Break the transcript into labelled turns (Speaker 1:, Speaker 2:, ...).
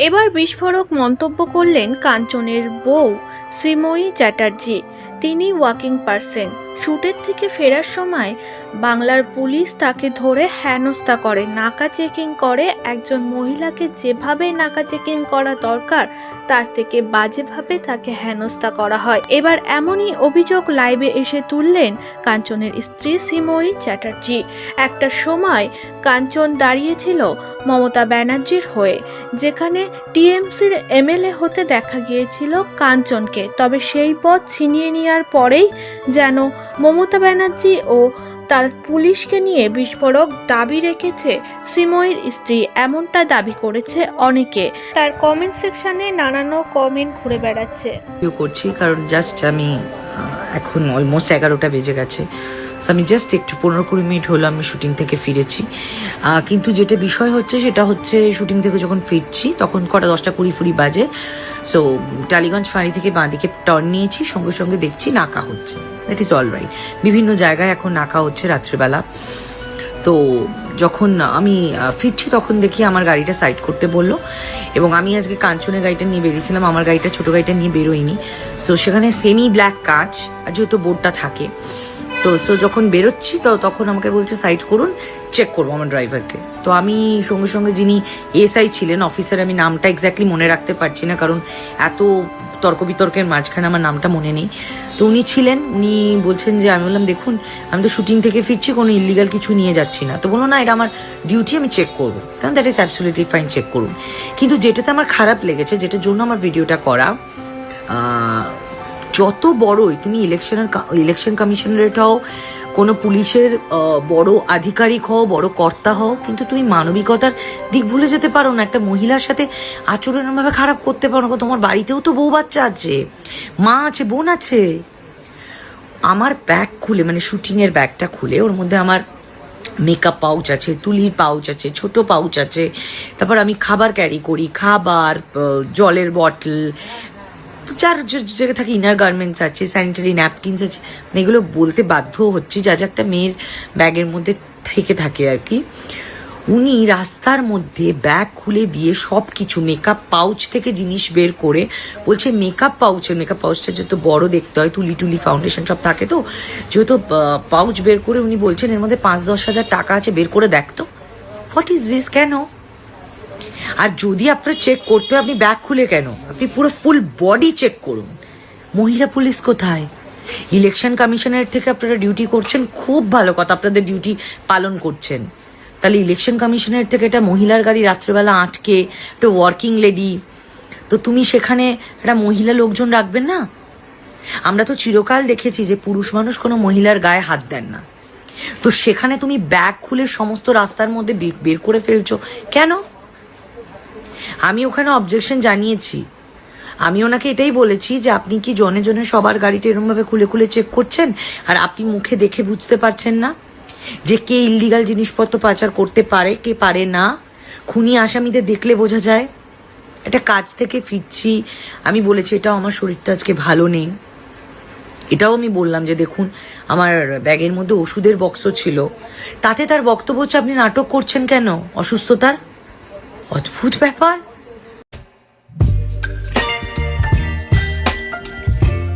Speaker 1: এবার বিস্ফোরক মন্তব্য করলেন কাঞ্চনের বউ শ্রীময়ী চ্যাটার্জি। তিনি ওয়ার্কিং পারসন। শুটের থেকে ফেরার সময় বাংলার পুলিশ তাকে ধরে হেনস্থা করে, নাকা চেকিং করে। একজন মহিলাকে যেভাবে নাকা চেকিং করা দরকার তার থেকে বাজেভাবে তাকে হেনস্থা করা হয়। এবার এমনই অভিযোগ লাইভে এসে তুললেন কাঞ্চনের স্ত্রী শ্রীময়ী চ্যাটার্জি। একটা সময় কাঞ্চন দাঁড়িয়েছিল মমতা ব্যানার্জির হয়ে, যেখানে টিএমসির এমএলএ হতে দেখা গিয়েছিল কাঞ্চনকে। তবে সেই পদ ছিনিয়ে নেওয়ার পরেই যেন মমতা ব্যানার্জি ও তার পুলিশকে নিয়ে বিস্ফোরক দাবি রেখেছে শ্রীময়ীর স্ত্রী, এমনটা দাবি করেছে অনেকে। তার কমেন্ট সেকশনে নানান কমেন্ট ঘুরে বেড়াচ্ছে।
Speaker 2: করছি কারণ জাস্ট আমি এখন অলমোস্ট 11টা বেজে গেছে। সো আমি জাস্ট একটু 15-20 মিনিট হলো আমি শুটিং থেকে ফিরেছি। কিন্তু যেটা বিষয় হচ্ছে সেটা হচ্ছে শুটিং থেকে যখন ফিরছি তখন কটা 10টা 20 বাজে। সো টালিগঞ্জ ফাঁড়ি থেকে বাঁদিকে টার্ন নিয়েছি, সঙ্গে সঙ্গে দেখছি নাকা হচ্ছে। That is all right. বিভিন্ন জায়গায় এখন নাকা হচ্ছে রাত্রিবেলা। তো যখন আমি ফিরছি তখন দেখি আমার গাড়িটা সাইড করতে বললো, এবং আমি আজকে কাঞ্চনের গাড়িটা নিয়ে বেরিয়েছিলাম, আমার গাড়িটা ছোট গাড়িটা নিয়ে বেরোইনি। সো সেখানে সেমি ব্ল্যাক কাঁচ, আর যেহেতু বোর্ডটা থাকে, তো সো যখন বেরোচ্ছি তো তখন আমাকে বলছে সাইড করুন, চেক করবো আমার ড্রাইভারকে। তো আমি সঙ্গে সঙ্গে যিনি এসআই ছিলেন অফিসার, আমি নামটা এক্স্যাক্টলি মনে রাখতে পারছি না কারণ এত তর্ক বিতর্কের মাঝখানে আমার নামটা মনে নেই। তো উনি ছিলেন, উনি বলছেন যে, আমি বললাম দেখুন আমি তো শুটিং থেকে ফিরছি, কোনো ইলিগাল কিছু নিয়ে যাচ্ছি না। তো বললো না, এটা আমার ডিউটি, আমি চেক করবো। কারণ that is absolutely fine, check করুন। কিন্তু যেটাতে আমার খারাপ লেগেছে, যেটার জন্য আমার ভিডিওটা করা, যত বড়ই তুমি ইলেকশন কমিশনারেট হও, কোনো পুলিশের বড় আধিকারিক হও, বড় কর্তা হও, কিন্তু তুমি মানবিকতার দিক ভুলে যেতে পারো না। একটা মহিলার সাথে আচরণভাবে খারাপ করতে পারো না। তোমার বাড়িতেও তো বউ বাচ্চা আছে, মা আছে, বোন আছে। আমার ব্যাগ খুলে, মানে শুটিংয়ের ব্যাগটা খুলে, ওর মধ্যে আমার মেকআপ পাউচ আছে, তুলির পাউচ আছে, ছোট পাউচ আছে, তারপর আমি খাবার ক্যারি করি, খাবার, জলের বটল, যার জায়গায় থাকে ইনার গার্মেন্টস আছে, স্যানিটারি ন্যাপকিনস আছে। মানে এগুলো বলতে বাধ্য হচ্ছি, যা যা একটা মেয়ের ব্যাগের মধ্যে থেকে থাকে আর কি। উনি রাস্তার মধ্যে ব্যাগ খুলে দিয়ে সব কিছু মেকআপ পাউচ থেকে জিনিস বের করে বলছে, মেকআপ পাউচটা যেহেতু বড় দেখতে হয়, তুলি ফাউন্ডেশন সব থাকে, তো যেহেতু পাউচ বের করে উনি বলছেন এর মধ্যে 5-10 হাজার টাকা আছে, বের করে দেখতো। What is this? কেন? আর যদি আপনার চেক করতে হয়, আপনি ব্যাগ খুলে কেন? আপনি পুরো ফুল বডি চেক করুন। মহিলা পুলিশ কোথায়? ইলেকশন কমিশনের থেকে আপনারা ডিউটি করছেন, খুব ভালো কথা, আপনাদের ডিউটি পালন করছেন। তাহলে ইলেকশন কমিশনের থেকে একটা মহিলার গাড়ি রাত্রেবেলা আটকে, একটা ওয়ার্কিং লেডি, তো তুমি সেখানে একটা মহিলা লোকজন রাখবেন না? আমরা তো চিরকাল দেখেছি যে পুরুষ মানুষ কোনো মহিলার গায়ে হাত দেন না। তো সেখানে তুমি ব্যাগ খুলে সমস্ত রাস্তার মধ্যে বের করে ফেলছো কেন? আমি ওখানে অবজেকশন জানিয়েছি। আমি ওনাকে এটাই বলেছি যে আপনি কি জনে জনে সবার গাড়িটা এরকমভাবে খুলে খুলে চেক করছেন, আর আপনি মুখে দেখে বুঝতে পারছেন না যে কে ইলিগাল জিনিসপত্র পাচার করতে পারে, কে পারে না? খুনি আসামিদের দেখলে বোঝা যায়। একটা কাজ থেকে ফিরছি, আমি বলেছি এটাও আমার শরীরটা আজকে ভালো নেই। এটাও আমি বললাম যে দেখুন আমার ব্যাগের মধ্যে ওষুধের বক্স ছিল, তাতে তার বক্তব্য হচ্ছে আপনি নাটক করছেন কেন অসুস্থতার? অদ্ভুত ব্যাপার।